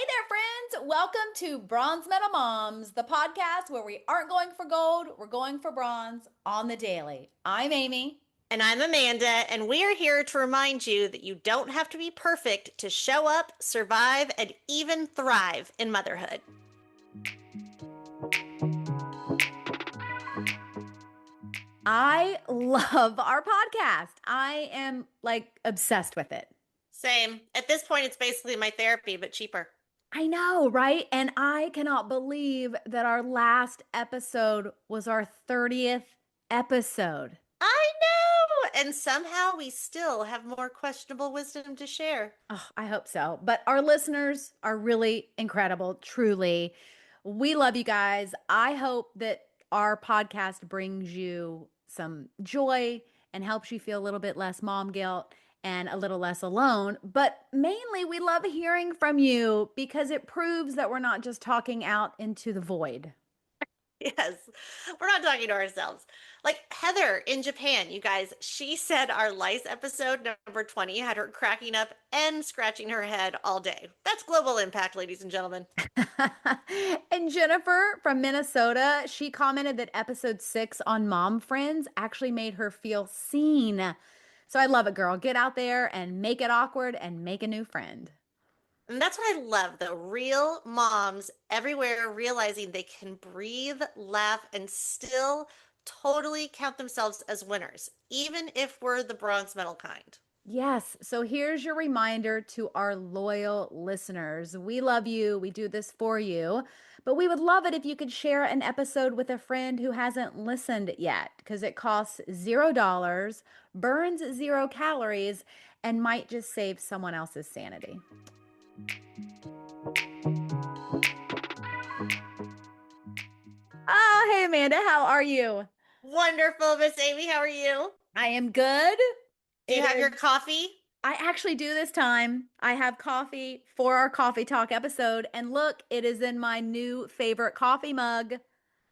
there, friends. Welcome to Bronze Medal Moms, the podcast where we aren't going for gold, we're going for bronze on the daily. I'm Amy. And I'm Amanda, and we are here to remind you that you don't have to be perfect to show up, survive, and even thrive in motherhood. I love our podcast. I am obsessed with it. Same. At this point, it's basically my therapy, but cheaper. I know, right? And I cannot believe that our last episode was our 30th episode. I know! And somehow we still have more questionable wisdom to share. Oh, I hope so. But our listeners are really incredible, truly. We love you guys. I hope that our podcast brings you some joy and helps you feel a little bit less mom guilt and a little less alone. But mainly, we love hearing from you because it proves that we're not just talking out into the void. Yes, we're not talking to ourselves. Like Heather in Japan, you guys, she said our lice episode number 20 had her cracking up and scratching her head all day. That's global impact, ladies and gentlemen. And Jennifer from Minnesota, she commented that episode 6 on Mom Friends actually made her feel seen. So I love it, girl. Get out there and make it awkward and make a new friend. And that's what I love, the real moms everywhere realizing they can breathe, laugh, and still totally count themselves as winners, even if we're the bronze medal kind. Yes. So here's your reminder to our loyal listeners. We love you. We do this for you. But we would love it if you could share an episode with a friend who hasn't listened yet because it costs $0, burns 0 calories, and might just save someone else's sanity. Oh, hey, Amanda. How are you? Wonderful, Miss Amy. How are you? I am good. Do you It have is. your coffee? I actually do this time. I have coffee for our coffee talk episode. And look, it is in my new favorite coffee mug.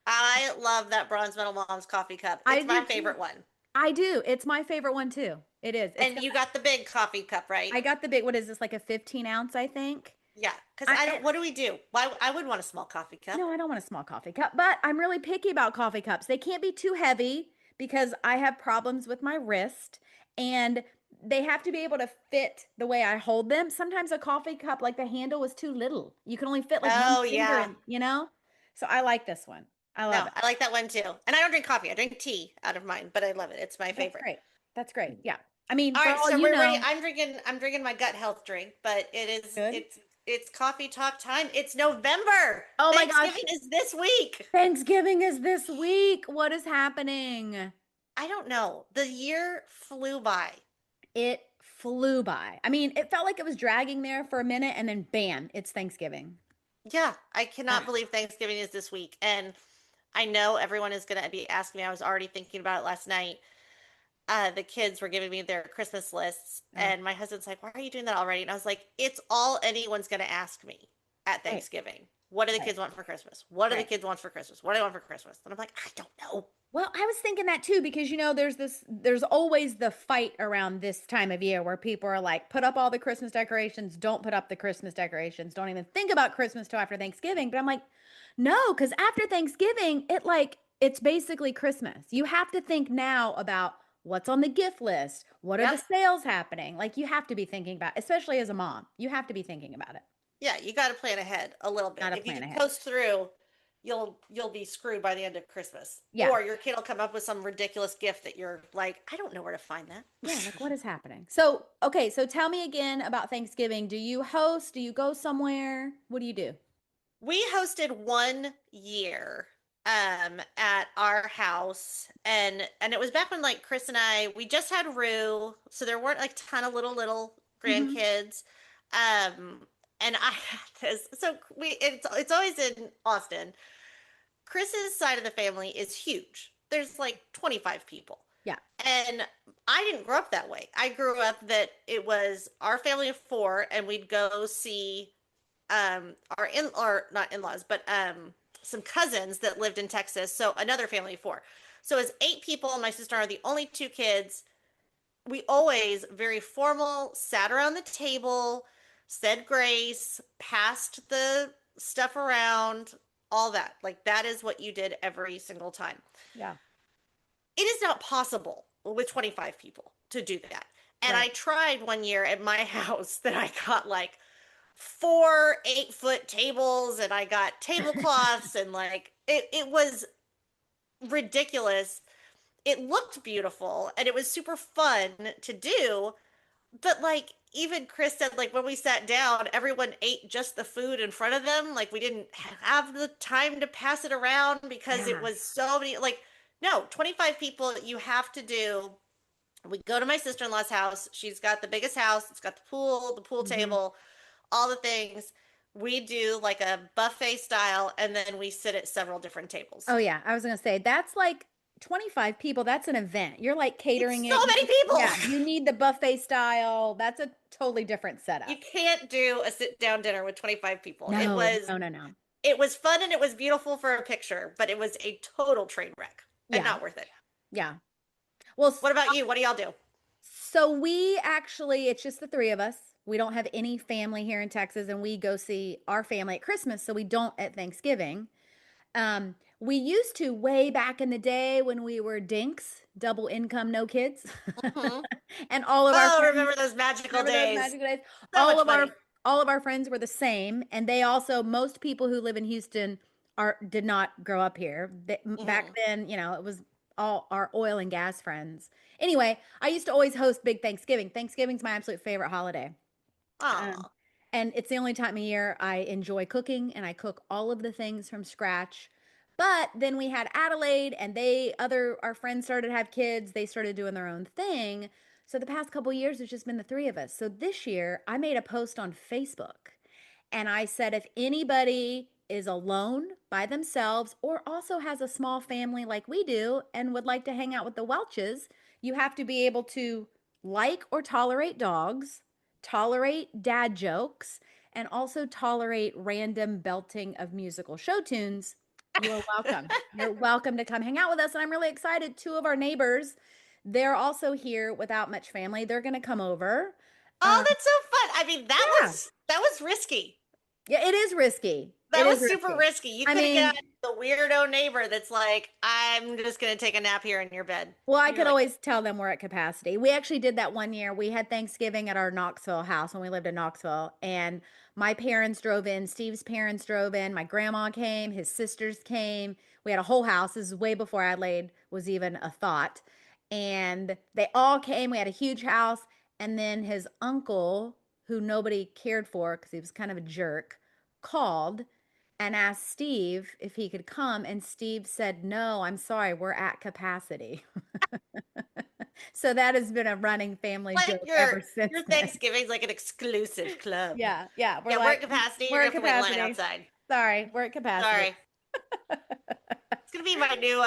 I love that Bronze Medal Mom's coffee cup. I It's do my too. favorite one. I do. It's my favorite one too. It is. And you got the big coffee cup, right? I got the big, what is this, like a 15 ounce, I think? Yeah, because I, I don't, I- what do we do? Why I would want a small coffee cup. no, I don't want a small coffee cup, but I'm really picky about coffee cups. They can't be too heavy because I have problems with my wrist and they have to be able to fit the way I hold them. Sometimes a coffee cup, like the handle is too little. You can only fit like one Oh, finger yeah. in? So I like this one. I love No, it. I like that one too. And I don't drink coffee. I drink tea out of mine, but I love it. It's my That's favorite. great. That's great. Yeah. I mean, All for right, all so you we're ready. know, I'm drinking my gut health drink, but good. it's coffee talk time. It's November. Oh my gosh. Thanksgiving is this week. Thanksgiving is this week. What is happening? I don't know. The year flew by. It flew by. I mean, it felt like it was dragging there for a minute and then bam, it's Thanksgiving. Yeah, I cannot Ah, believe Thanksgiving is this week. And I know everyone is going to be asking me. I was already thinking about it last night. The kids were giving me their Christmas lists, oh, and my husband's like, "Why are you doing that already?" And I was like, "It's all anyone's going to ask me at right, Thanksgiving. What do the right, kids want for Christmas? What do the right. kids want for Christmas? What do they want for Christmas?" And I'm like, "I don't know." Well, I was thinking that too because there's always the fight around this time of year where people are like, put up all the Christmas decorations, don't put up the Christmas decorations, don't even think about Christmas till after Thanksgiving. But I'm like, no, because after Thanksgiving, it's basically Christmas. You have to think now about what's on the gift list, what are the Yep. sales happening. Like you have to be thinking about, especially as a mom, you have to be thinking about it. Yeah, you got to plan ahead a little bit. Not a If you plan just ahead. coast through, you'll be screwed by the end of Christmas. Yeah. Or your kid will come up with some ridiculous gift that you're like, I don't know where to find that. Yeah, like what is happening? So, okay, so tell me again about Thanksgiving. Do you host? Do you go somewhere? What do you do? We hosted one year at our house, and it was back when like Chris and we just had Rue, so there weren't like a ton of little Hmm. grandkids. And I had this, so it's always in Austin. Chris's side of the family is huge. There's like 25 people. Yeah. And I didn't grow up that way. I grew up that it was our family of four, and we'd go see our in or not in-laws, but some cousins that lived in Texas. So another family of four. So as eight people, and my sister are the only two kids. We always very formal, sat around the table, said grace, passed the stuff around, all that. Like that is what you did every single time. Yeah. It is not possible with 25 people to do that. And Right. I tried one year at my house that I got like 4 8-foot tables and I got tablecloths and like it was ridiculous. It looked beautiful and it was super fun to do, but like even Chris said, like when we sat down, everyone ate just the food in front of them. Like we didn't have the time to pass it around because it Yeah. was so many. Like, no, 25 people, you have to do. We go to my sister-in-law's house. She's got the biggest house. It's got the pool Hmm. table, all the things. We do like a buffet style, and then we sit at several different tables. Oh yeah, I was gonna say that's like 25 people. That's an event. You're like It's catering so it. many people. Yeah, you need the buffet style. That's a totally different You setup. can't do a sit-down dinner with 25 people. It No, was no, no, no. it was fun and it was beautiful for a picture, but it was a total train wreck and Yeah, not worth it. yeah. Well, What about you? What do y'all do? so we actually, it's just the three of us. We don't have any family here in Texas, and we go see our family at Christmas, so we don't at Thanksgiving. We used to way back in the day when we were dinks, double income, no kids. Hmm. And all of our Oh, friends, remember those magical remember those days? magical days? So All much of our money. all of our friends were the same, and they also most people who live in Houston are did not grow up here. Back Hmm. then, it was all our oil and gas friends. Anyway, I used to always host big Thanksgiving. Thanksgiving's my absolute favorite holiday. Um, Oh, and it's the only time of year I enjoy cooking, and I cook all of the things from scratch. But then we had Adelaide, and our friends started to have kids. They started doing their own thing. So the past couple years, it's just been the three of us. So this year, I made a post on Facebook, and I said, if anybody is alone by themselves or also has a small family like we do and would like to hang out with the Welches, you have to be able to like or tolerate dogs, tolerate dad jokes, and also tolerate random belting of musical show tunes. You are welcome. You're welcome to come hang out with us. And I'm really excited. Two of our neighbors, they're also here without much family. They're going to come over. oh, that's so fun. I mean, Yeah. that was risky. Yeah, it is risky. It That is was super risky. risky. You I could have got mean, the weirdo neighbor that's like, I'm just gonna take a nap here in your bed. well, I And you're could like, always tell them we're at capacity. We actually did that one year. We had Thanksgiving at our Knoxville house when we lived in Knoxville, and my parents drove in, Steve's parents drove in, my grandma came, his sisters came. We had a whole house. This is way before Adelaide was even a thought. And they all came. We had a huge house. And then his uncle, who nobody cared for because he was kind of a jerk, called and asked Steve if he could come. And Steve said, no, I'm sorry, we're at capacity. So that has been a running family like joke ever since your then. Thanksgiving's like an exclusive club. Yeah, yeah. We're Yeah, we're like, at capacity. You're we're gonna at have to wait in line capacity. outside. Sorry, we're at capacity. Sorry. It's gonna be my new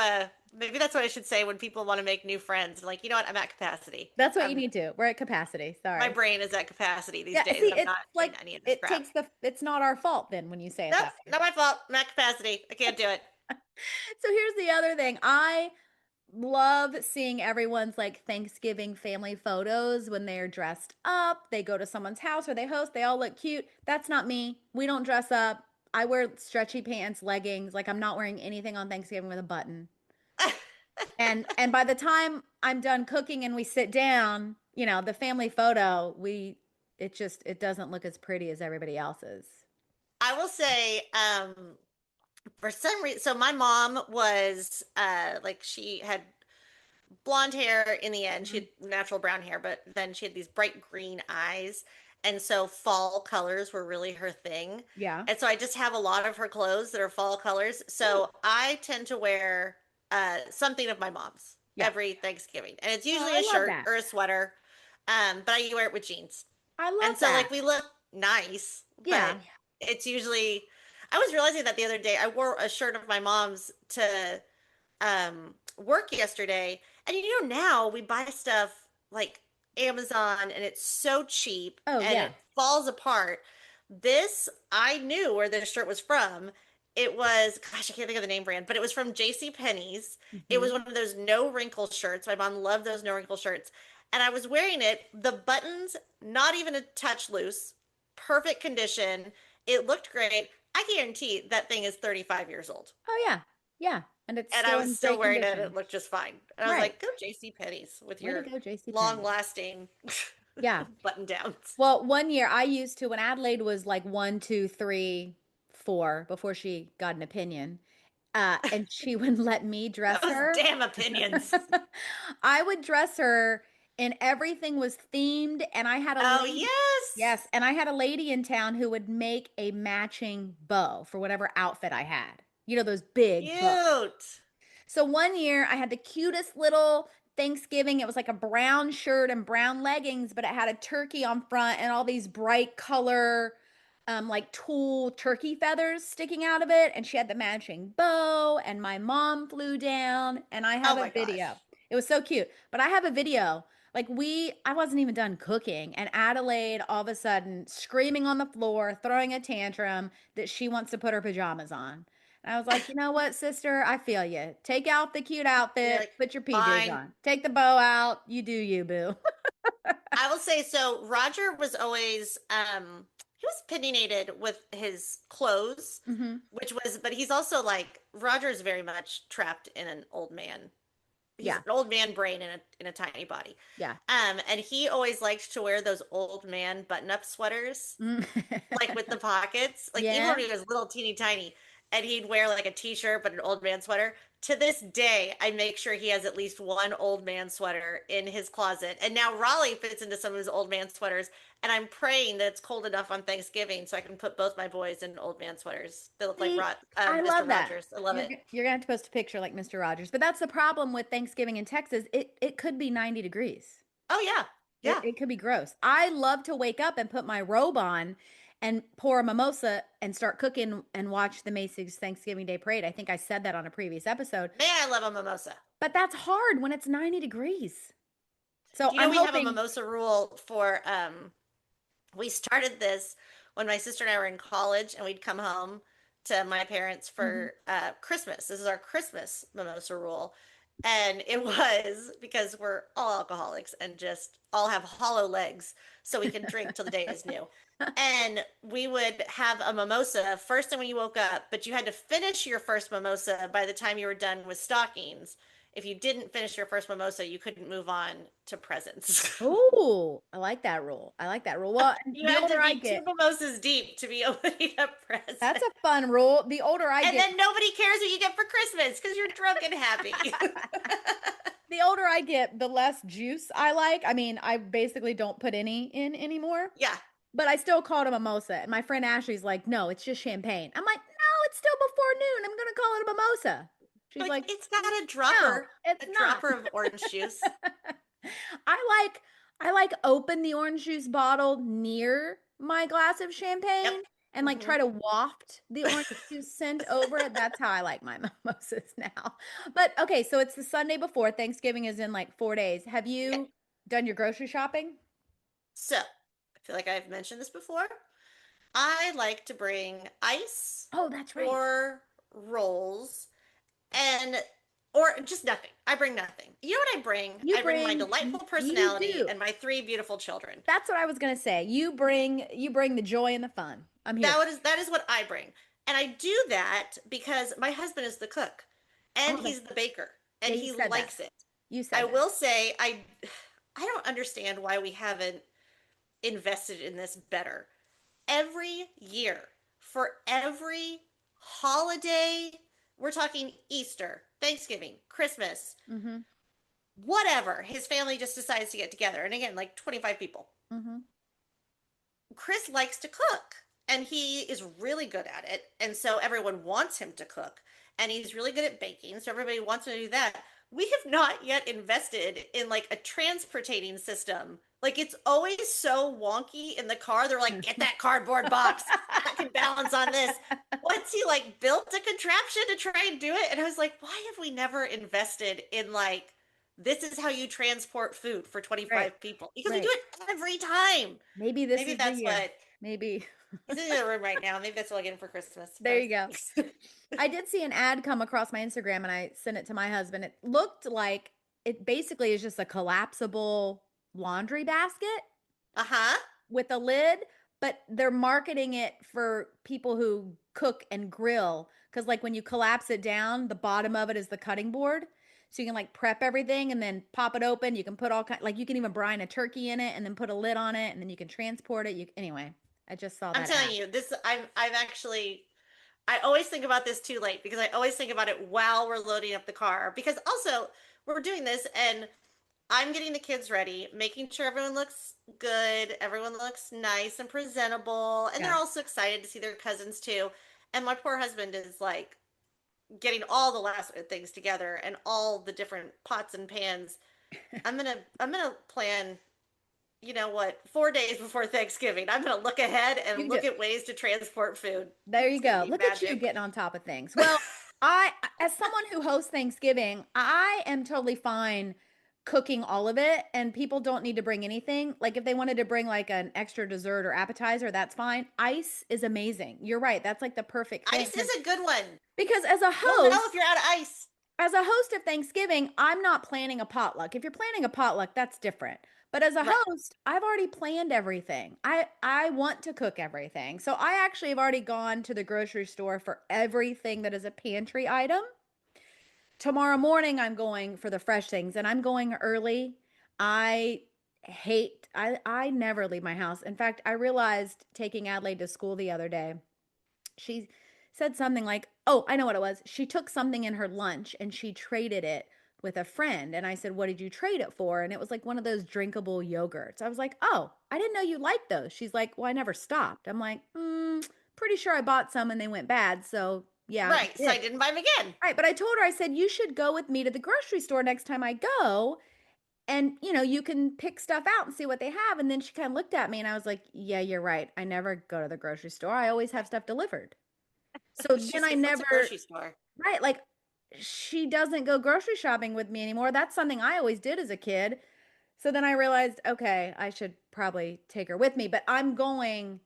maybe that's what I should say when people want to make new friends. Like, you know what? I'm at capacity. That's what you need to. We're at capacity. My Sorry. brain is at capacity these Yeah, days see, and I'm it's not doing like any of this it crap. takes it's not our fault then when you say it Nope, that way. not my fault. I'm at capacity. I can't do it. So here's the other thing. I love seeing everyone's like Thanksgiving family photos when they're dressed up. They go to someone's house or they host, they all look cute. That's not me. We don't dress up. I wear stretchy pants, leggings. Like I'm not wearing anything on Thanksgiving with a button. And by the time I'm done cooking and we sit down, the family photo, it doesn't look as pretty as everybody else's. I will say, for some reason, so my mom was like she had blonde hair in the end. She Mhm. had natural brown hair, but then she had these bright green eyes. And so fall colors were really her thing. Yeah. And so I just have a lot of her clothes that are fall colors. Oh, So I tend to wear something of my mom's yeah. every Thanksgiving. And it's Oh, usually I a love shirt that. or a sweater. But I wear it with jeans. I love And so that. like we look nice, but Yeah. it's usually I was realizing that the other day I wore a shirt of my mom's to work yesterday. And now we buy stuff like Amazon and it's so cheap Oh, and yeah. it falls apart. This I knew where this shirt was from. It was, gosh, I can't think of the name brand, but it was from J.C. Penney's. It was Hmm. one of those no wrinkle shirts. My mom loved those no wrinkle shirts. And I was wearing it, the buttons not even a touch loose. perfect condition. It looked great. I guarantee that thing is 35 years old. Oh yeah. Yeah. And it's And I still was in still great wearing it. condition. It looked just fine. And I was Right. like, go J.C. Penney's with Way to your go, JC Penney. long-lasting Yeah. button downs. Well, one year I used to when Adelaide was like 1, 2, 3, 4 before she got an opinion. And she would let me dress Those her. damn opinions. I would dress her and everything was themed. And I had a Oh, lady, yes. yes, and I had a lady in town who would make a matching bow for whatever outfit I had. You know, those big bows. Cute. So one year I had the cutest little Thanksgiving. It was like a brown shirt and brown leggings, but it had a turkey on front and all these bright color, like tulle turkey feathers sticking out of it. And she had the matching bow, and my mom flew down, and I have Oh a my video. gosh. It was so cute. But I have a video. Like I wasn't even done cooking, and Adelaide all of a sudden screaming on the floor, throwing a tantrum that she wants to put her pajamas on. And I was like, you know what, sister? I feel you. Take out the cute You're outfit, like, put your PJs fine. on. Take the bow out. You do you, boo. I will say so. Roger was always he was opinionated with his clothes, Hmm. which was, but he's also like Roger's very much trapped in an old man. He's Yeah. an old man brain in a tiny body. Yeah. And he always liked to wear those old man button-up sweaters, Mm. like with the pockets, like even Yeah. when he was little teeny tiny, and he'd wear like a t-shirt but an old man sweater. To this day, I make sure he has at least one old man sweater in his closet. And now Raleigh fits into some of his old man sweaters, and I'm praying that it's cold enough on Thanksgiving so I can put both my boys in old man sweaters. They look like See, I Mr. love that. Rogers. I love it. You're gonna have to post a picture like Mr. Rogers. But that's the problem with Thanksgiving in Texas. It could be 90 degrees. Oh yeah, It yeah. it could be gross. I love to wake up and put my robe on and pour a mimosa and start cooking and watch the Macy's Thanksgiving Day Parade. I think I said that on a previous episode. Man, I love a mimosa. But that's hard when it's 90 degrees. So Do you know I'm we have a hoping. mimosa rule for we started this when my sister and I were in college and we'd come home to my parents Mhm. for Christmas. This is our Christmas mimosa rule. And it was because we're all alcoholics and just all have hollow legs so we can drink till the day is new. And we would have a mimosa first thing when you woke up, but you had to finish your first mimosa by the time you were done with stockings. If you didn't finish your first mimosa, you couldn't move on to presents. Oh, I like that rule. I like that rule. Well, and You the had older to I be two get, mimosas deep to be opening a that's present. a fun rule. The older I And get, then nobody cares what you get for Christmas because you're drunk and happy. the older I get, the less juice I like. I mean, I basically don't put any in anymore, Yeah. but I still call it a mimosa. And my friend Ashley's like, no, it's just champagne. I'm like, no, it's still before noon. I'm going to call it a mimosa. She's Like like, it's got no, a it's not. dropper of orange juice. I I like open the orange juice bottle near my glass of Yep. champagne and like Hmm. try to waft the orange juice scent over it. That's how I like my mimosas now. But okay, so it's the Sunday before Thanksgiving is in like 4 days. Have Yeah. you done your grocery shopping? So I feel like I've mentioned this before. I like to bring ice Oh, that's right. or rolls and or just nothing. I bring nothing. You know what I bring? You I bring my bring delightful you personality do. and my three beautiful children. That's what I was gonna say. You bring the joy and the fun. I'm here. That is what I bring. And I do that because my husband is the cook and Oh, he's the baker yeah, and you he said that. likes it. You I said that. will say I don't understand why we haven't invested in this better. Every year for every holiday, we're talking Easter, Thanksgiving, Christmas, Mm-hmm. whatever. His family just decides to get together. And again, like 25 people. Mm-hmm. Chris likes to cook and he is really good at it. And so everyone wants him to cook and he's really good at baking. So everybody wants him to do that. We have not yet invested in like a transportating system. Like it's always so wonky in the car. They're like, get that cardboard box that can balance on this. Once he like built a contraption to try and do it, and I was like, why have we never invested in like this is how you transport food for Right. 25 people? Because we do Right. it every time. Maybe this Maybe is the that's year. what Maybe. he's in the room right now. Maybe that's what I get him for Christmas. There you go. I did see an ad come across my Instagram and I sent it to my husband. It looked like it basically is just a collapsible laundry basket Uh-huh. with a lid, but they're marketing it for people who cook and grill. Because, like, when you collapse it down, the bottom of it is the cutting board. So you can like prep everything and then pop it open. You can put all kind, like you can even brine a turkey in it and then put a lid on it and then you can transport it. Anyway, I just saw I'm that telling ad. you, this I've actually I always think about this too late because I always think about it while we're loading up the car. Because also we're doing this and I'm getting the kids ready, making sure everyone looks good, everyone looks nice and presentable, and they're Yeah. also excited to see their cousins too. And my poor husband is like getting all the last minute things together and all the different pots and pans. I'm gonna plan, you know what, 4 days before Thanksgiving. I'm gonna look ahead and You look just, at ways to transport food. there you It's gonna go. be Look at you magic. getting on top of things. Well, I, as someone who hosts Thanksgiving, I am totally fine cooking all of it, and people don't need to bring anything. Like, if they wanted to bring like an extra dessert or appetizer, that's fine. Ice is amazing. You're right. That's like the perfect thing. Ice is a good one. Because You'll know if you're out of ice. as a host of Thanksgiving, I'm not planning a potluck. If you're planning a potluck, that's different. But as a Right. host, I've already planned everything. I want to cook everything. So I actually have already gone to the grocery store for everything that is a pantry item. Tomorrow morning I'm going for the fresh things and I'm going early. I I never leave my house. In fact, I realized taking Adelaide to school the other day, she said something like, "Oh, I know what it was. She took something in her lunch and she traded it with a friend." And I said, "What did you trade it for?" And it was like one of those drinkable yogurts. I was like, "Oh, I didn't know you liked those." She's like, "Well, I never stopped." I'm like, pretty sure I bought some and they went bad. So, yeah, you Right. So I did." didn't buy them again. Right, but I told her, I said, "You should go with me to the grocery store next time I go, and you can pick stuff out and see what they have." And then she kind of looked at me and I was like, "Yeah, you're right. I never go to the grocery store. I always have stuff delivered." So then She's I like, what's a never, grocery store? right, like she doesn't go grocery shopping with me anymore. That's something I always did as a kid. So then I realized, okay, I should probably take her with me, but I'm going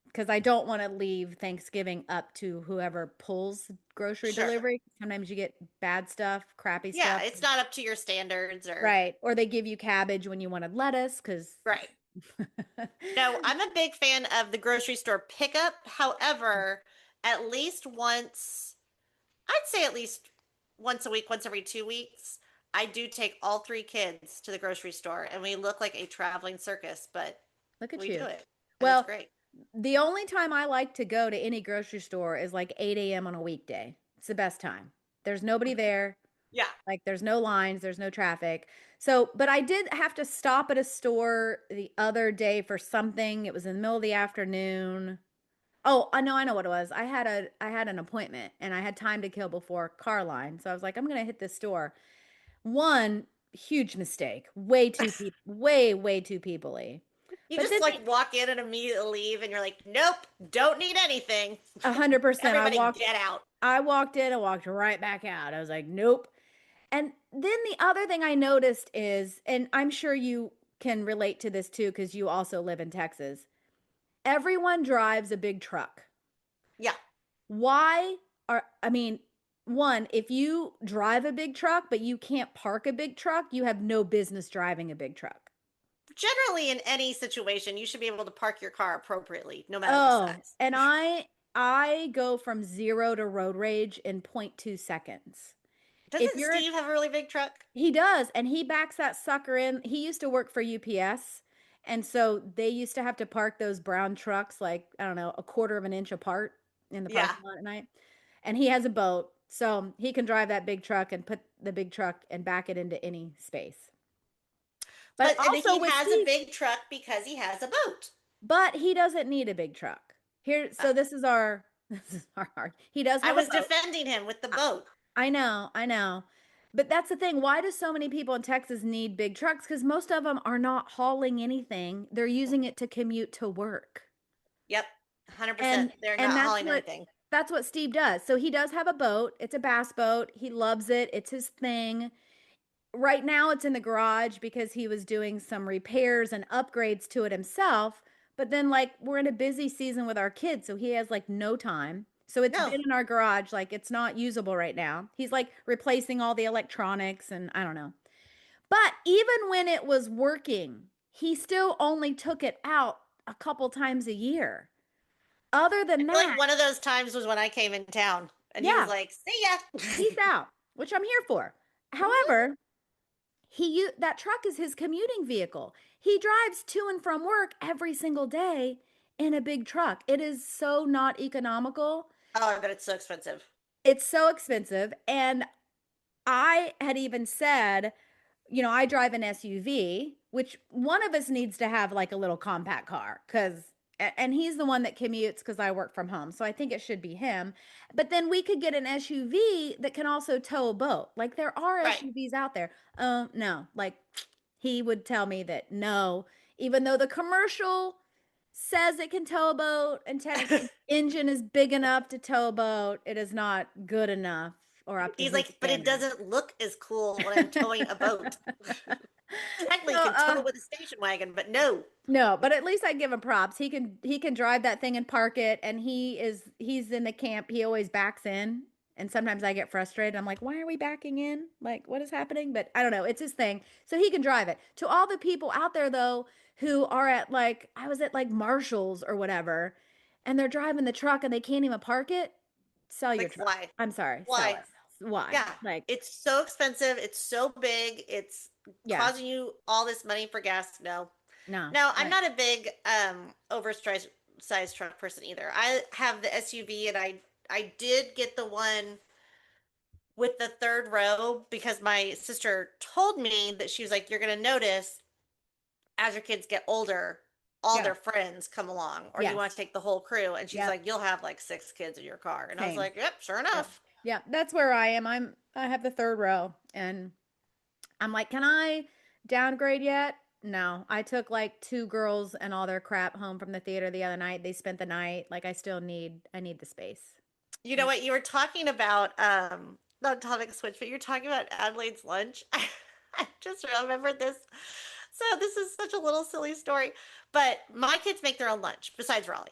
because I don't want to leave Thanksgiving up to whoever pulls grocery Sure. delivery. Sometimes you get bad stuff, crappy Yeah, stuff. it's not up to your standards or Right. Or they give you cabbage when you wanted lettuce because right. No, I'm a big fan of the grocery store pickup. However, at least once, I'd say at least once a week, once every 2 weeks, I do take all three kids to the grocery store and we look like a traveling circus, but look at we do you. it and it's Well, great. the only time I like to go to any grocery store is like 8 a.m. on a weekday. It's the best time. There's nobody there. Yeah. Like there's no lines, there's no traffic. So, but I did have to stop at a store the other day for something. It was in the middle of the afternoon. Oh, I know what it was. I had an appointment and I had time to kill before car line. So I was like, I'm gonna hit this store. One huge mistake. Way too peoply. You But just then like walk in and immediately leave and you're like, nope, don't need anything. 100%. Everybody get out. I walked in and walked right back out. I was like, nope. And then the other thing I noticed is, and I'm sure you can relate to this too, because you also live in Texas, everyone drives a big truck. Yeah. Why I mean, one, if you drive a big truck, but you can't park a big truck, you have no business driving a big truck. Generally, in any situation, you should be able to park your car appropriately, no matter the Oh, size. and I go from 0 to road rage in 0.2 seconds. If Doesn't you're in Steve have a really big truck? He does, and he backs that sucker in. He used to work for UPS, and so they used to have to park those brown trucks like, I don't know, a quarter of an inch apart in the Yeah. parking lot at night. And he has a boat, so he can drive that big truck and put the big truck and back it into any space. But But also he with has a Steve, big truck because he has a boat. but he doesn't need a big truck. Here, Uh, so this is our this is our he does I have a was boat. defending him with the boat. I know, I know. But that's the thing. Why do so many people in Texas need big trucks? Because most of them are not hauling anything. They're using it to commute to work. Yep. 100%. And They're and not hauling anything. that's what Steve does. So he does have a boat. It's a bass boat. He loves it. It's his thing. Right now it's in the garage because he was doing some repairs and upgrades to it himself. But then like we're in a busy season with our kids, so he has like no time. So it's No. been in our garage, like it's not usable right now. He's like replacing all the electronics and I don't know. But even when it was working, he still only took it out a couple times a year. Other I than feel like that, one of those times was when I came in town and he was yeah, like, see ya. peace out, which I'm here for. Mhm. However, that truck is his commuting vehicle. He drives to and from work every single day in a big truck. It is so not economical. Oh, I bet it's so expensive. It's so expensive. And I had even said, I drive an SUV, which one of us needs to have like a little compact car because, and he's the one that commutes because I work from home. So I think it should be him. But then we could get an SUV that can also tow a boat. Like there are Right. SUVs out there. No, like he would tell me that no, even though the commercial says it can tow a boat and technically the engine is big enough to tow a boat, it is not good enough or up to He's his like, but it standards. doesn't look as cool when I'm towing a boat. Technically, you So, can tow it with a station wagon, but no. no, but at least I give him props. He can drive that thing and park it, and he's in the camp. He always backs in, and sometimes I get frustrated. I'm like, why are we backing in? Like, what is happening? But I don't know. It's his thing, so he can drive it. To all the people out there though who are at like I was at like Marshalls or whatever, and they're driving the truck and they can't even park it. Sell your Like, truck. why? I'm sorry, sell Why? it. Why? Yeah. Like, It's so expensive. It's so big. It's yeah, causing you all this money for gas. No. no, Now, I'm like, not a big oversized size truck person either. I have the SUV and I did get the one with the third row because my sister told me that she was like, you're going to notice as your kids get older, all yeah, their friends come along, or you want to yes, take the whole crew. And she's yep, like, you'll have like six kids in your car. And I was same. like, yep, sure Yep. enough. Yeah, that's where I am. I have the third row and I'm like, "Can I downgrade yet?" No. I took like two girls and all their crap home from the theater the other night. They spent the night. Like I need the space. You know I what? You were talking about, not topic switch, but you're talking about Adelaide's lunch. I just remembered this. So this is such a little silly story, but my kids make their own lunch besides Raleigh.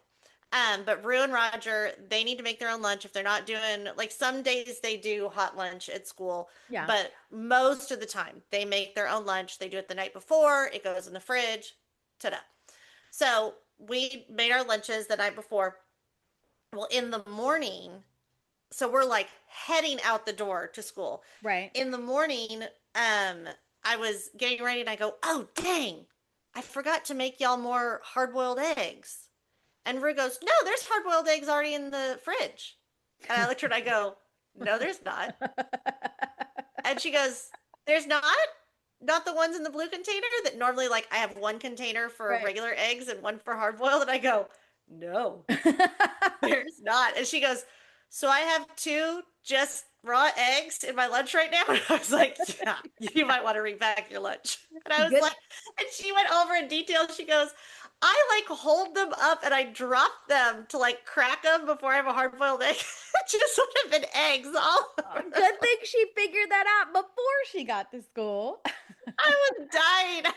But Rue and Roger, they need to make their own lunch if they're not doing like some days they do hot lunch at school, yeah. but most of the time they make their own lunch. They do it the night before, it goes in the fridge. Ta-da. So we made our lunches the night before. Well, in the morning, so we're like heading out the door to school. Right. In the morning, I was getting ready and I go, oh dang, I forgot to make y'all more hard-boiled eggs. And Rue goes, no, there's hard-boiled eggs already in the fridge. And I looked at her and I go, no, there's not. And she goes, there's not? Not the ones in the blue container that normally like I have one container for Right. regular eggs and one for hard-boiled. And I go, no, there's not. And she goes, so I have two just raw eggs in my lunch right now. And I was like, yeah, you might want to repack your lunch. And I was Good. like, and she went over in detail. She goes, I like hold them up and I drop them to like crack them before I have a hard boiled egg. It just would have been eggs all over the Good thing place. she figured that out before she got to school. I was dying.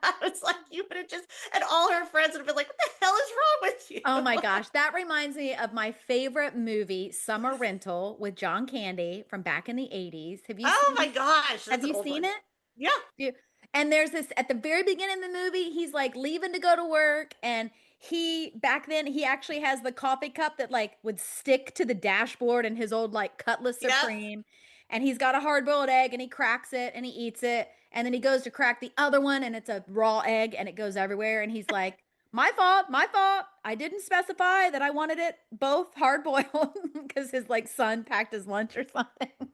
I was like, you would have just, and all her friends would have been like, what the hell is wrong with Oh you? my gosh, that reminds me of my favorite movie, Summer Rental with John Candy from back in the 80s. Have you Oh my seen gosh, Have that's an you old seen one. it? Yeah. Yeah. And there's this at the very beginning of the movie, he's like leaving to go to work and he back then he actually has the coffee cup that like would stick to the dashboard and his old like Cutlass Yep. Supreme and he's got a hard-boiled egg and he cracks it and he eats it and then he goes to crack the other one and it's a raw egg and it goes everywhere and he's like my fault, my fault. I didn't specify that I wanted it both hard boiled because his like son packed his lunch or something.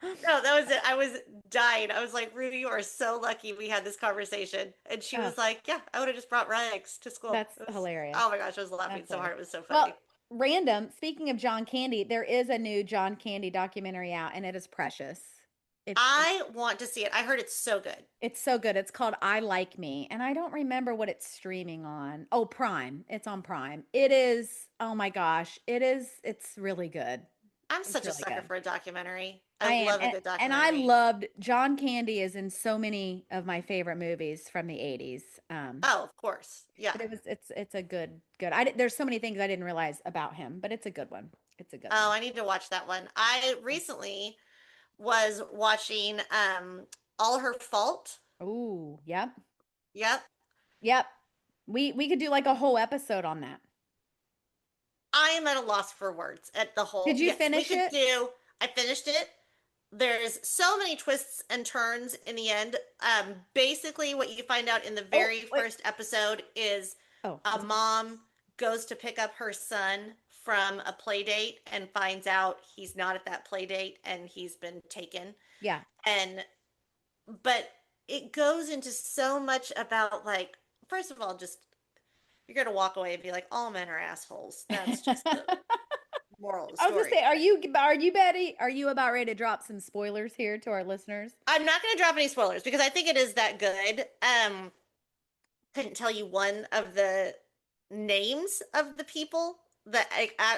No, that was it. I was dying. I was like, Rudy, you are so lucky we had this conversation. And she Oh, was like, yeah, I would have just brought rags to school. that's It was, hilarious. oh my gosh, I was laughing That's so hard. hilarious. It was so Well, funny. random, speaking of John Candy, there is a new John Candy documentary out and it is precious. It's I want to see it. I heard it's so good. it's so good. It's called I Like Me, and I don't remember what it's streaming on. Oh, Prime. It's on Prime. It is, oh my gosh, it's really good. I'm It's such a really sucker good. for a documentary. I I am. love a good And I documentary. loved John Candy is in so many of my favorite movies from the 80s. Oh, of course. Yeah. But it's a good. There's so many things I didn't realize about him, but it's a good one. It's a good Oh, one. I need to watch that one. I recently was watching All Her Fault. Oh, yep. Yep. Yep. We could do like a whole episode on that. I am at a loss for words at the whole. Did you Yes, we finish could it? do. I finished it. There's so many twists and turns in the end. Basically, what you find out in the Oh, very wait. first episode is Oh, a I'm sorry. mom goes to pick up her son from a play date and finds out he's not at that play date and he's been taken. Yeah. And but it goes into so much about like, first of all, just you're gonna walk away and be like, all men are assholes. That's just the moral of the I was gonna story. say, are you about ready to drop some spoilers here to our listeners? I'm not gonna drop any spoilers because I think it is that good. Couldn't tell you one of the names of the people that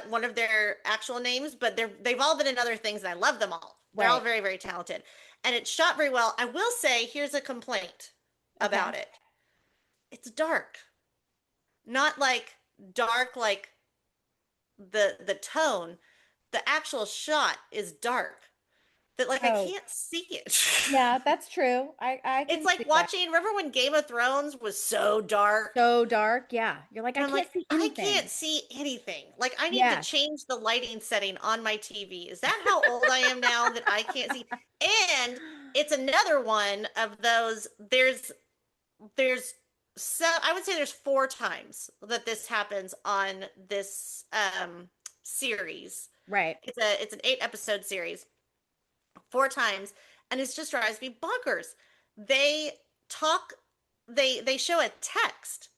one of their actual names, but they've all been in other things and I love them all. They're all Right. very, very talented. And it's shot very well. I will say, here's a complaint Okay. about it. It's dark. Not like dark like the tone. The actual shot is dark. That like I Oh, can't see it. yeah, that's true. I It's can like see that. watching, remember when Game of Thrones was so dark? So dark. Yeah. You're like, And I I'm like, can't see I can't anything. see anything. Like, I need to Yes. change the lighting setting on my TV. Is that how old I am now that I can't see? And it's another one of those. There's so I would say there's four times that this happens on this series. Right. It's an 8 episode series, four times, and it just drives me bonkers. They talk, they show a text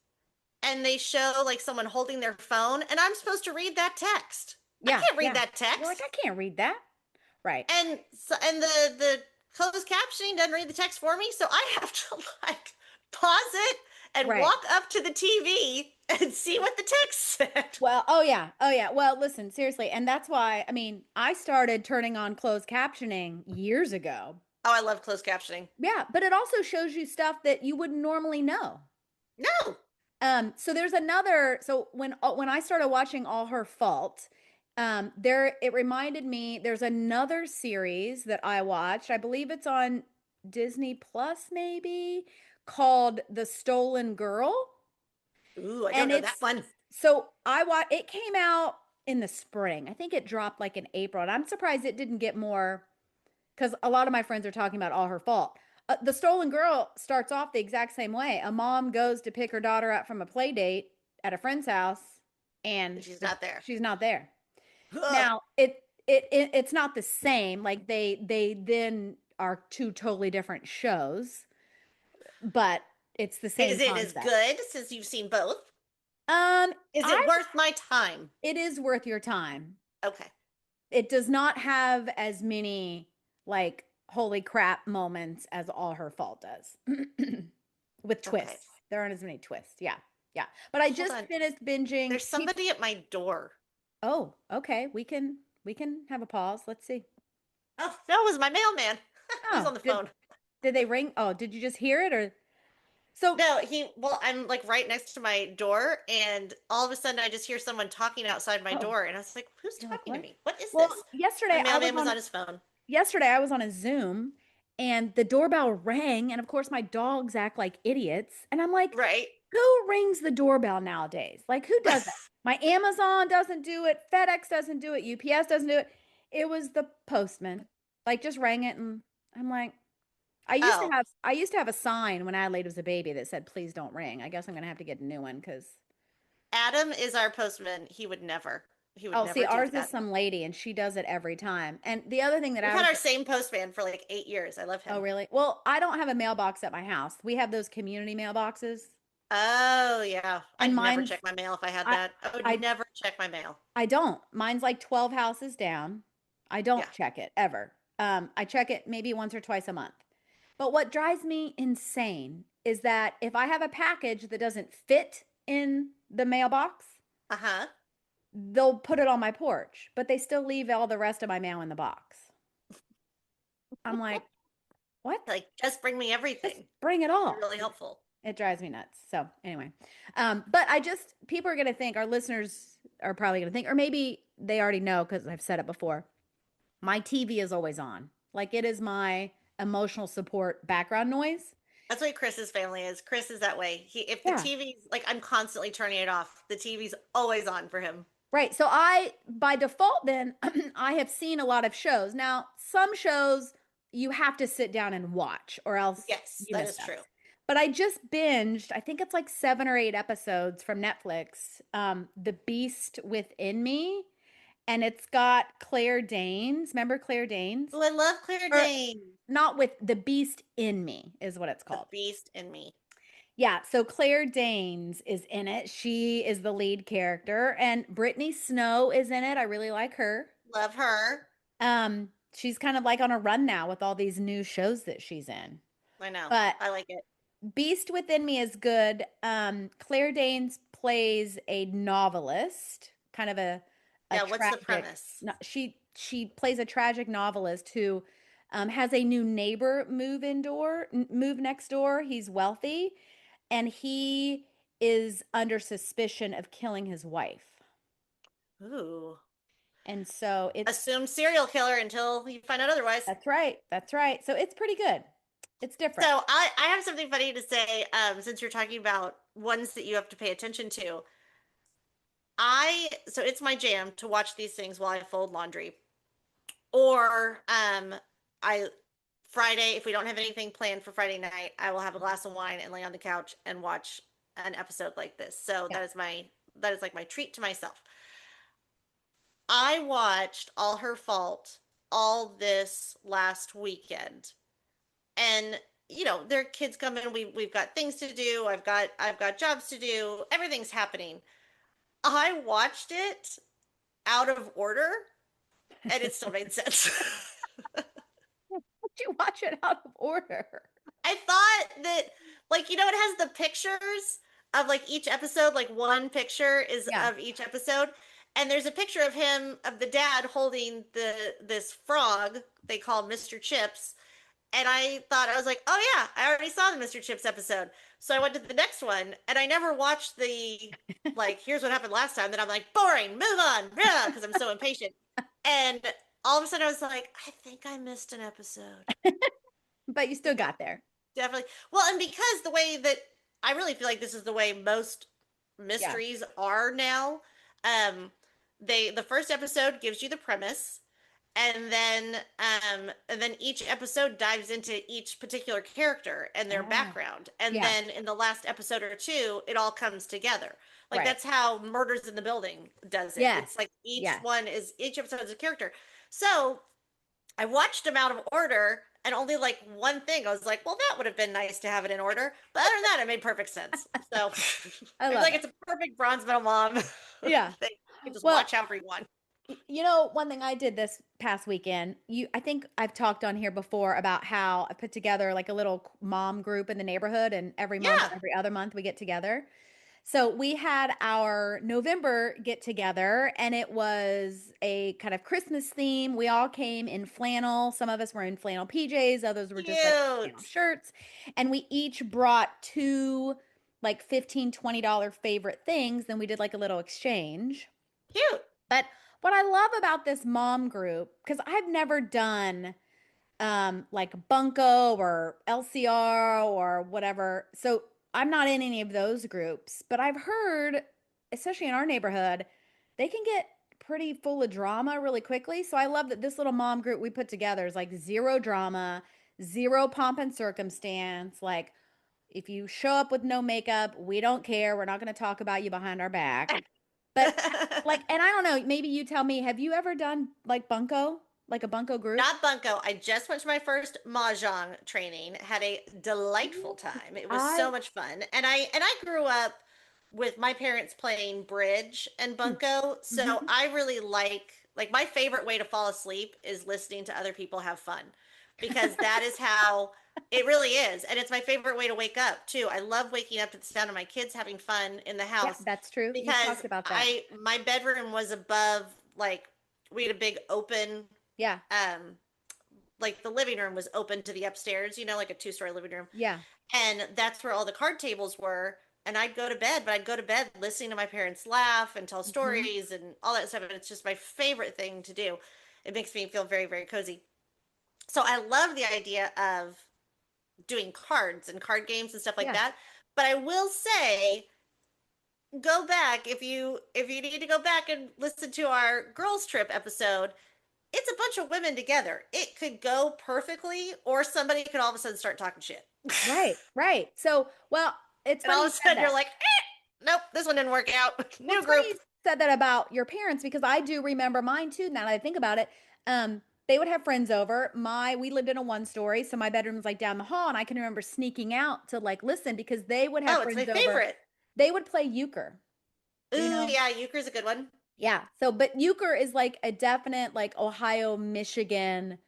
and they show like someone holding their phone and I'm supposed to read that text. I Yeah. can't read Yeah. that You're like, text. I can't read that. Right. And so, and the closed captioning doesn't read the text for me, so I have to like pause it and Right. walk up to the TV and see what the text said. Well, oh yeah. Oh yeah. Well, listen, seriously. And that's why, I mean, I started turning on closed captioning years ago. Oh, I love closed captioning. Yeah, but it also shows you stuff that you wouldn't normally know. No. So there's another. So when I started watching All Her Fault, there it reminded me. There's another series that I watched. I believe it's on Disney Plus, maybe called The Stolen Girl, Ooh, I don't and know that it's one. so I watched. It came out in the spring. I think it dropped like in April, and I'm surprised it didn't get more because a lot of my friends are talking about All Her Fault. The Stolen Girl starts off the exact same way. A mom goes to pick her daughter up from a play date at a friend's house, and And she's not there. she's not there. Ugh. Now it's not the same. Like they then are two totally different shows, but it's the same Is it as concept. good since you've seen both? Um, Is it I worth my time? it is worth your time. Okay. It does not have as many like holy crap moments as All Her Fault does. With Okay. twists. There aren't as many twists. Yeah. Yeah. But I Hold just on. finished binging There's somebody at my door. Oh, okay. We can have a pause. Let's see. Oh, that was my mailman. He was Oh, on the did phone. did they ring? Oh, did you just hear it or so No, well, I'm like right next to my door, and all of a sudden I just hear someone talking outside my oh, door, and I was like, who's you're like, talking to what? me? What is Well, this? My yesterday I was mailman was on on his phone. a Zoom and the doorbell rang and of course my dogs act like idiots and I'm like, Right. who rings the doorbell nowadays? Like who does that? My Amazon doesn't do it, FedEx doesn't do it, UPS doesn't do it. It was the postman. Like just rang it and I'm like, Oh, I used to have a sign when Adelaide was a baby that said please don't ring. I guess I'm gonna have to get a new one because Adam is our postman. He would oh, see, never do ours is that. some lady and she does it every time. And the other thing that We've I had was our same postman for like 8 years. I love oh him. really? Well, I don't have a mailbox at my house. We have those community mailboxes Oh, yeah. and I'd never mine's check my mail if I had I that. I would I never check my mail. I don't. Mine's like 12 houses down. I don't Yeah. check it ever. I check it maybe once or twice a month. But what drives me insane is that if I have a package that doesn't fit in the mailbox, Uh-huh. they'll put it on my porch, but they still leave all the rest of my mail in the box. I'm like, what? Like, just bring me Just everything. bring it Be all. really helpful. It drives me nuts. So anyway, but I just people are gonna think our listeners are probably gonna think, or maybe they already know because I've said it before. My TV is always on. Like it is my emotional support background noise. That's what Chris's family is. Chris is that way. If the Yeah. TV's like, I'm constantly turning it off. The TV's always on for him. Right. So I, by default, then I have seen a lot of shows. Now, some shows you have to sit down and watch, or else Yes, you that miss is stuff. true. But I just binged, I think it's like 7 or 8 episodes from Netflix, The Beast Within Me. And it's got Claire Danes. Remember Claire Danes? Oh, I love Claire Or Danes. not with The Beast in Me, is what it's The called. Beast in me. Yeah, so Claire Danes is in it. She is the lead character, and Brittany Snow is in it. I really like her. Love her. She's kind of like on a run now with all these new shows that she's in. I know. But I like it. Beast Within Me is good. Claire Danes plays a novelist, kind of a Yeah, what's the tragic. premise? No, she plays a tragic novelist who has a new neighbor move next door. He's wealthy, and he is under suspicion of killing his wife. Ooh. And so Assume serial killer until you find out otherwise. that's right. That's right. So it's pretty good. It's different. So I have something funny to say, since you're talking about ones that you have to pay attention to. So it's my jam to watch these things while I fold laundry. Or I Friday, if we don't have anything planned for Friday night, I will have a glass of wine and lay on the couch and watch an episode like this. So Yeah. that is like my treat to myself. I watched All Her Fault all this last weekend. And their kids come in, we've got things to do, I've got jobs to do, everything's happening. I watched it out of order and it still made sense. You watch it out of order. I thought that, like, it has the pictures of like each episode, like one picture is Yeah. of each episode. And there's a picture of him, of the dad holding this frog they call Mr. Chips. And I was like, oh yeah, I already saw the Mr. Chips episode. So I went to the next one and I never watched like, here's what happened last time. Then I'm like, boring, move on, because I'm so impatient. And all of a sudden I was like, I think I missed an episode. But you still got there. Definitely. Well, and because the way that I really feel like this is the way most Yeah. mysteries are now. Um, the first episode gives you the premise, and then each episode dives into each particular character and their Ah, background, and yeah. then in the last episode or two, it all comes together. Like Right. that's how Murders in the Building does it. Yes. It's like Yes. each episode is a character. So I watched them out of order, and only like one thing I was like, well, that would have been nice to have it in order. But other than that, it made perfect sense. So I I feel love like it. it's a perfect bronze medal mom Yeah. thing. You can just Well, watch however you want. one thing I did this past weekend, I think I've talked on here before about how I put together like a little mom group in the neighborhood, and every month or Yeah, every other month we get together. So we had our November get together, and it was a kind of Christmas theme. We all came in flannel. Some of us were in flannel PJs, others were just like flannel cute, shirts. And we each brought two like $15, $20 favorite things. Then we did like a little exchange. cute. But what I love about this mom group, because I've never done like Bunko or LCR or whatever. So I'm not in any of those groups, but I've heard, especially in our neighborhood, they can get pretty full of drama really quickly. So I love that this little mom group we put together is like zero drama, zero pomp and circumstance. Like if you show up with no makeup, we don't care. We're not going to talk about you behind our back. But like, and I don't know, maybe you tell me, have you ever done like Bunko, like a Bunko group? Not Bunko. I just went to my first mahjong training. Had a delightful time. It was so I much fun, and I grew up with my parents playing bridge and Bunko, so Mhm. I really like my favorite way to fall asleep is listening to other people have fun, because that is how it really is, and it's my favorite way to wake up too. I love waking up to the sound of my kids having fun in the Yeah, house that's true. You've because talked about that. I my bedroom was above, like, we had a big open, Yeah. um like the living room was open to the upstairs, like a two-story living room. Yeah. And that's where all the card tables were. And I'd go to bed, but I'd go to bed listening to my parents laugh and tell Hmm. stories and all that stuff. And it's just my favorite thing to do. It makes me feel very, very cozy. So I love the idea of doing cards and card games and stuff like Yeah. that. But I will say, go back if you need to go back and listen to our girls trip episode. It's a bunch of women together. It could go perfectly, or somebody could all of a sudden start talking shit. Right, right. So, well, it's And funny all you of a said sudden that. you're like, nope, this one didn't work out. Well, New it's funny group. you said that about your parents because I do remember mine too. Now that I think about it, they would have friends over. We lived in a one story, so my bedroom was like down the hall, and I can remember sneaking out to like listen because they would have Oh, it's my friends over. favorite. They would play euchre, you Ooh, know? yeah, euchre's a good one. Yeah. So, but euchre is like a definite like Ohio, Michigan,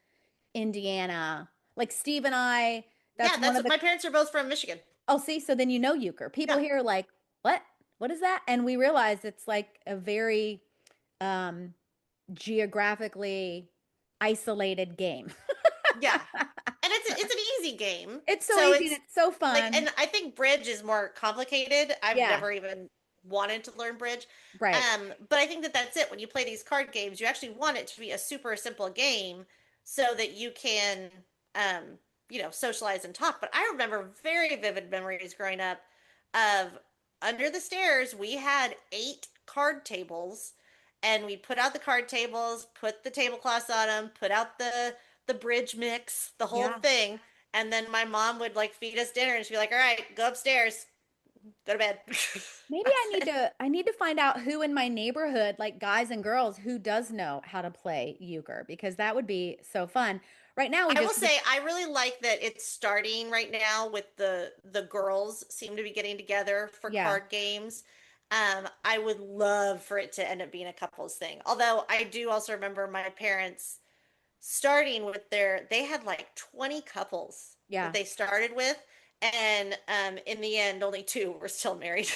Indiana. Like Steve and I, Yeah, that's one that's of what the my parents are both from Michigan. Oh, see, so then you know euchre. People Yeah, here are like, what? What is that? And we realize it's like a very um geographically isolated game. yeah. And it's an easy game. It's so So easy and it's it's so like, fun. and I think bridge is more complicated. I've Yeah, never even wanted to learn bridge. right. But I think that that's it. When you play these card games, you actually want it to be a super simple game so that you can, um, socialize and talk. But I remember very vivid memories growing up of under the stairs, we had 8 card tables, and we put out the card tables, put the tablecloths on them, put out the bridge mix, the whole Yeah. thing. And then my mom would like feed us dinner and she'd be like, all right, go upstairs, go to bed. Maybe That's it. I need to find out who in my neighborhood, like guys and girls, who does know how to play euchre because that would be so fun. Right now we I will just say I really like that it's starting right now with the girls seem to be getting together for yeah. card games. I would love for it to end up being a couples thing. Although I do also remember my parents starting with they had like 20 couples that Yeah. they started with, and in the end only 2 were still married.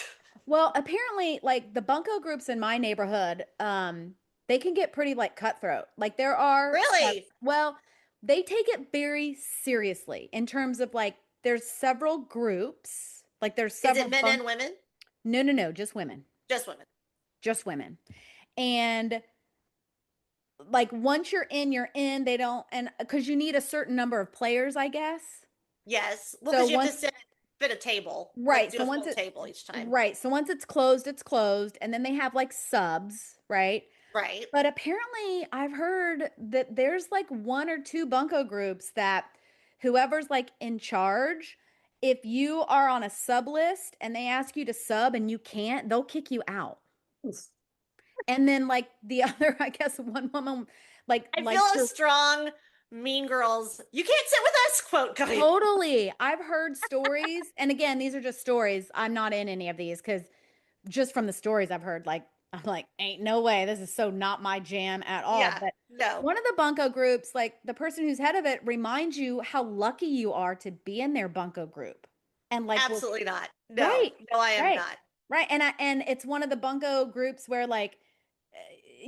Well, apparently, like the bunco groups in my neighborhood, they can get pretty like cutthroat. Like there are Really? well, they take it very seriously in terms of like there's several groups, like there's Is several it men bunk and women? no, no, no, just women. Just women. Just women. And like once you're in, you're in. They don't and because you need a certain number of players, I guess. Yes. Well, So because you have to once fit a table, like right, do so a once full it table each time. right, so once it's closed, and then they have like subs, right? Right. But apparently, I've heard that there's like one or two bunco groups that whoever's like in charge, if you are on a sub list and they ask you to sub and you can't, they'll kick you out. And then like the other, I guess one woman like I feel likes a to strong Mean Girls, you can't sit with us quote coming. totally. I've heard stories, and again, these are just stories. I'm not in any of these because just from the stories I've heard, like I'm like, ain't no way. This is so not my jam at all. Yeah. But No. one of the bunco groups, like the person who's head of it, reminds you how lucky you are to be in their bunco group. And like we're Absolutely not. No. right, No, I am right, not. right. And it's one of the bunco groups where like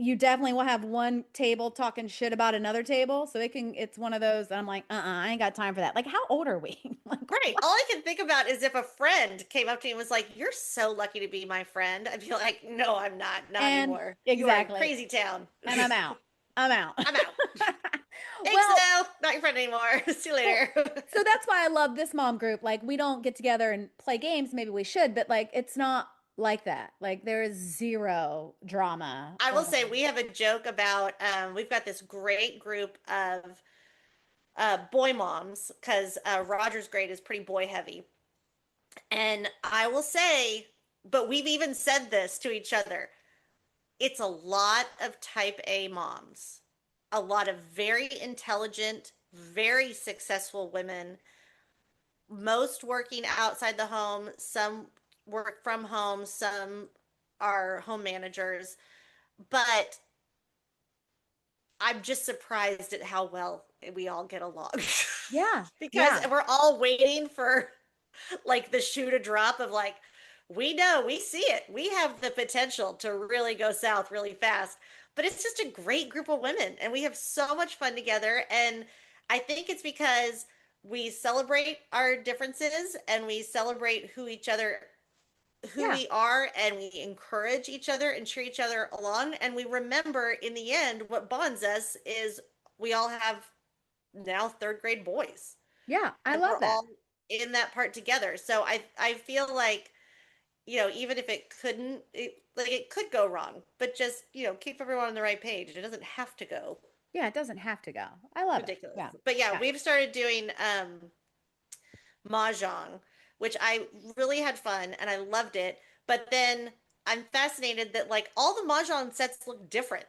you definitely will have one table talking shit about another table. So it's one of those, I'm like, I ain't got time for that. Like, how old are we? Like, Right. All I can think about is if a friend came up to me and was like, "You're so lucky to be my friend." I'd be like, "No, I'm not. Not and anymore. You are in exactly. crazy town. And I'm out. I'm out. I'm out. Thanks, Well, though. Not your friend anymore. See you well, later." so that's why I love this mom group. Like, we don't get together and play games. Maybe we should, but like, it's not like that. Like, there is zero drama. I will say we have a joke about we've got this great group of boy moms because Roger's grade is pretty boy heavy. And I will say, but we've even said this to each other. It's a lot of type A moms, a lot of very intelligent, very successful women, most working outside the home, some work from home, some are home managers. But I'm just surprised at how well we all get along Yeah. because Yeah. we're all waiting for like the shoe to drop of like, we know, we see it. We have the potential to really go south really fast. But it's just a great group of women and we have so much fun together. And I think it's because we celebrate our differences and we celebrate who Yeah. we are, and we encourage each other and cheer each other along, and we remember in the end what bonds us is we all have now third grade boys. Yeah, I and love we're that. all in that part together. So I feel like, even if it couldn't, like it could go wrong, but just, keep everyone on the right page. It doesn't have to go Yeah, it doesn't have to go. I love it. ridiculous. Yeah. But yeah, Yeah. we've started doing mahjong, which I really had fun and I loved it. But then I'm fascinated that like all the mahjong sets look different.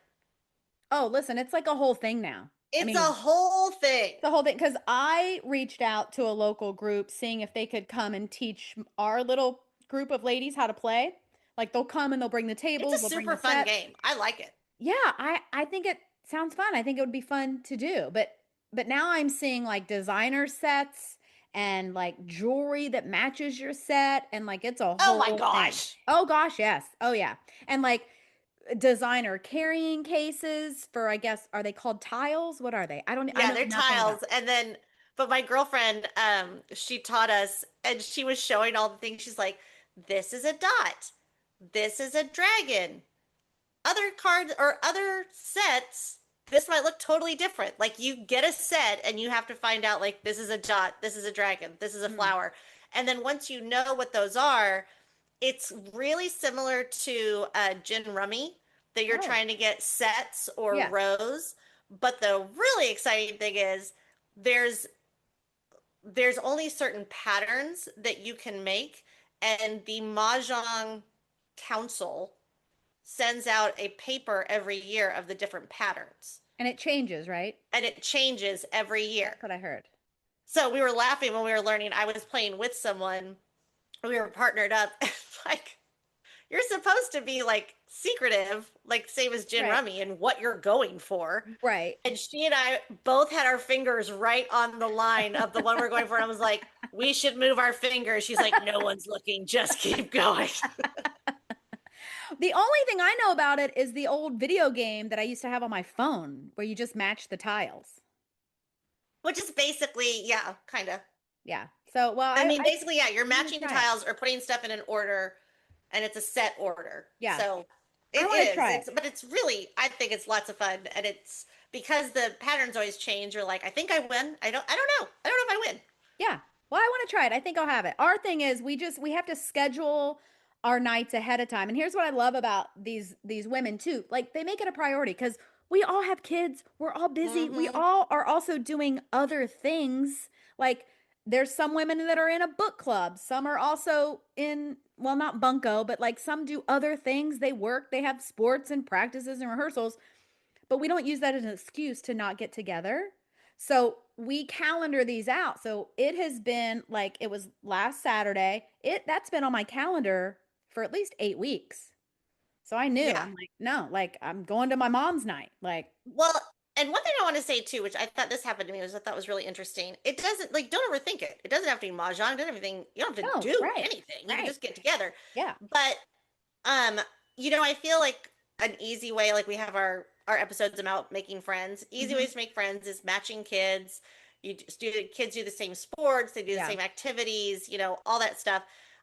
Oh, listen, it's like a whole thing now. I It's a mean, whole thing. the whole thing, because I reached out to a local group seeing if they could come and teach our little group of ladies how to play. Like they'll come and they'll bring the It's a tables, they'll bring super the fun sets. game. I like it. Yeah, I think it sounds fun. I think it would be fun to do. But now I'm seeing like designer sets and like jewelry that matches your set and like it's a Oh my whole thing. gosh. Oh gosh, yes. Oh yeah. And like designer carrying cases for I guess are they called tiles? What are they? I Yeah, know they're nothing about. tiles. And then, but my girlfriend, she taught us and she was showing all the things. She's like, this is a dot. This is a dragon. Other cards or other sets, this might look totally different. Like you get a set and you have to find out like this is a dot, this is a dragon, this is a Mm. flower. And then once you know what those are, it's really similar to gin rummy that you're Oh, trying to get sets or yeah. rows. But the really exciting thing is there's there's only certain patterns that you can make, and the Mahjong Council sends out a paper every year of the different patterns, And it changes, right? and it changes every year. That's what I heard. So we were laughing when we were learning. I was playing with someone, we were partnered up. Like you're supposed to be like secretive, like same as Gin Right. Rummy and what you're going for. Right. And she and I both had our fingers right on the line of the one we're going for. And I was like, we should move our fingers. She's like, no one's looking. Just keep going. The only thing I know about it is the old video game that I used to have on my phone where you just match the tiles. Which is basically, yeah, kind of. Yeah. So, well, I mean, basically, yeah, you're I want to matching try it. tiles or putting stuff in an order, and it's a set order. Yeah. So I it want to is. try it. But it's really, I think it's lots of fun, and it's because the patterns always change. You're like, I think I win. I don't know. I don't know if I win. Yeah. Well, I want to try it. I think I'll have it. Our thing is we have to schedule our nights ahead of time. And here's what I love about these women too. Like they make it a priority because we all have kids. We're all busy. We Mm-hmm. all are also doing other things. Like there's some women that are in a book club. Some are also in, well, not bunco, but like some do other things. They work, they have sports and practices and rehearsals, but we don't use that as an excuse to not get together. So we calendar these out. So it has been like it was last Saturday. It that's been on my calendar for at least 8 weeks. So I knew. Yeah. I'm like, no, like I'm going to my mom's night. Like, Well, and one thing I want to say too, which I thought this happened to me, was I thought was really interesting. It doesn't like don't overthink it. It doesn't have to be mahjong. It doesn't have anything. You don't have to no, do right, anything. You can right. just get together. Yeah. But um, I feel like an easy way, like we have our episodes about making friends. Easy Hmm. ways to make friends is matching kids. You just do the kids do the same sports, they do the Yeah. same activities, all that stuff.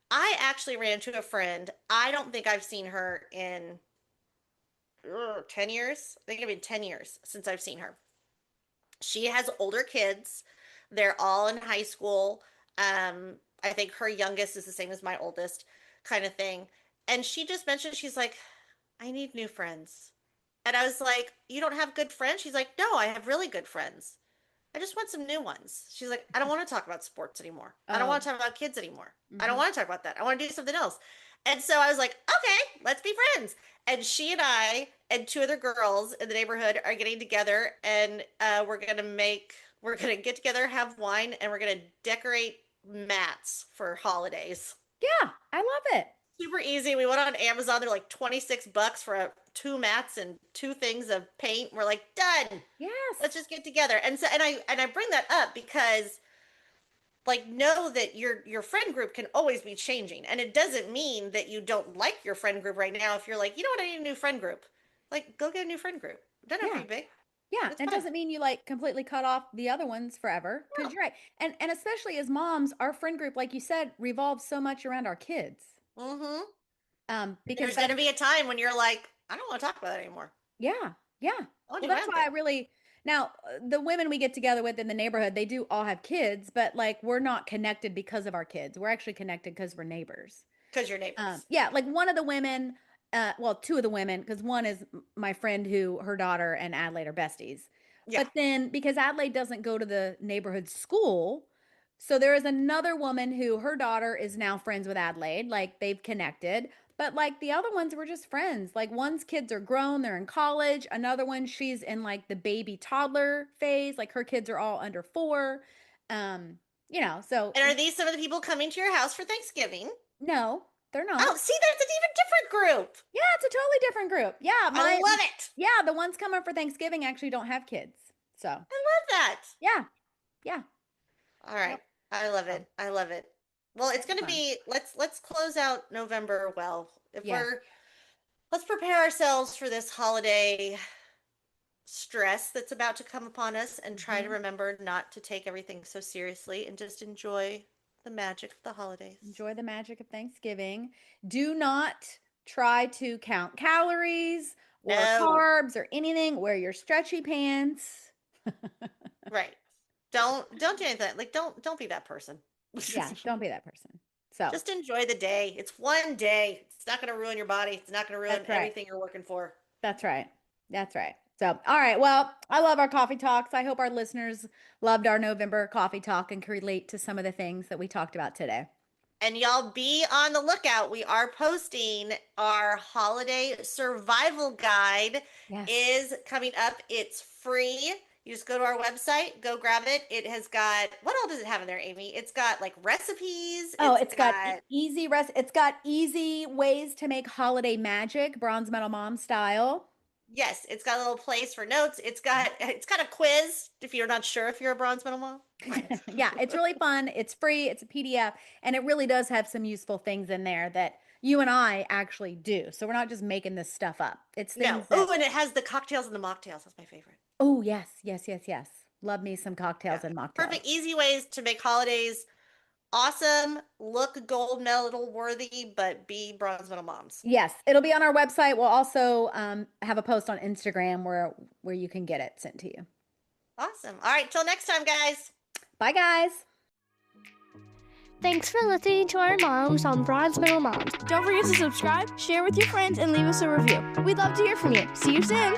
I actually ran into a friend. I don't think I've seen her in 10 years. I think it's been 10 years since I've seen her. She has older kids. They're all in high school. I think her youngest is the same as my oldest, kind of thing. And she just mentioned, she's like, I need new friends. And I was like, you don't have good friends? She's like, no, I have really good friends. I just want some new ones. She's like, I don't want to talk about sports anymore. I don't Oh. want to talk about kids anymore. I don't Hmm. want to talk about that. I want to do something else. And so I was like, okay, let's be friends. And she and I and two other girls in the neighborhood are getting together, and we're gonna get together, have wine, and we're gonna decorate mats for holidays. Yeah, I love it. Super easy. We went on Amazon. They're like $26 for two mats and two things of paint. We're like, done. Let's Yes. just get together. And so and I bring that up because like know that your friend group can always be changing. And it doesn't mean that you don't like your friend group right now. If you're like, you know what, I need a new friend group. Like go get a new friend group. It doesn't have to Yeah. be big. Yeah, It's it fine. doesn't mean you like completely cut off the other ones forever because you're right. And especially as moms, our friend group, like you said, revolves so much around our kids. Mm-hmm. Because There's gonna that's be a time when you're like, I don't want to talk about that anymore. yeah, yeah. I want Well, to do my that's own why I thing. really Now, the women we get together with in the neighborhood, they do all have kids, but like we're not connected because of our kids. We're actually connected because we're neighbors. Because you're neighbors. Yeah, like one of the women, well, two of the women, because one is my friend who her daughter and Adelaide are besties. Yeah. But then because Adelaide doesn't go to the neighborhood school, so there is another woman who her daughter is now friends with Adelaide, like they've connected. But like the other ones were just friends. Like one's kids are grown, they're in college. Another one, she's in like the baby toddler phase. Like her kids are all under 4. Um, so And are these some of the people coming to your house for Thanksgiving? no, they're Oh, not. see, there's an even different group. Yeah, it's a totally different group. Yeah, I love it. yeah, the ones coming for Thanksgiving actually don't have kids. So, I love that. yeah, yeah. All right. Yep. I love So, it. I love it. Well, it's it's going to fun. be let's close out November well. If Yes. we're let's prepare ourselves for this holiday stress that's about to come upon us and try to Hmm. remember not to take everything so seriously and just enjoy the magic of the holidays. Enjoy the magic of Thanksgiving. Do not try to count calories or No. carbs or anything. Wear your stretchy pants. Right. Don't do anything. Like don't be that person. Yeah, don't be that person. So, Just enjoy the day. It's one day. It's not going to ruin your body. It's not going to ruin that's right. everything you're working for. That's right. That's right. So, all right. Well, I love our coffee talks. I hope our listeners loved our November coffee talk and can relate to some of the things that we talked about today. And y'all be on the lookout. We are posting our holiday survival guide Yes. is coming up. It's free. You just go to our website, go grab it. It has got what all does it have in there, Amy? It's got like recipes. Oh, It's it's got got it's got easy ways to make holiday magic, bronze medal mom style. yes, it's got a little place for notes. It's got a quiz if you're not sure if you're a bronze medal mom. Yeah, it's really fun. It's free. It's a PDF, and it really does have some useful things in there that you and I actually do. So we're not just making this stuff up. It's No. things that, Oh, and it has the cocktails and the mocktails. That's my favorite. oh, yes, yes, yes, yes. Love me some Yeah. cocktails and mocktails. Perfect, easy ways to make holidays awesome, look gold medal worthy, but be bronze medal moms. Yes, it'll be on our website. We'll also have a post on Instagram where you can get it sent to you. Awesome. All right, till next time, guys. Bye, guys. Thanks for listening to our moms on Bronze Medal Moms. Don't forget to subscribe, share with your friends, and leave us a review. We'd love to hear from you. See you soon.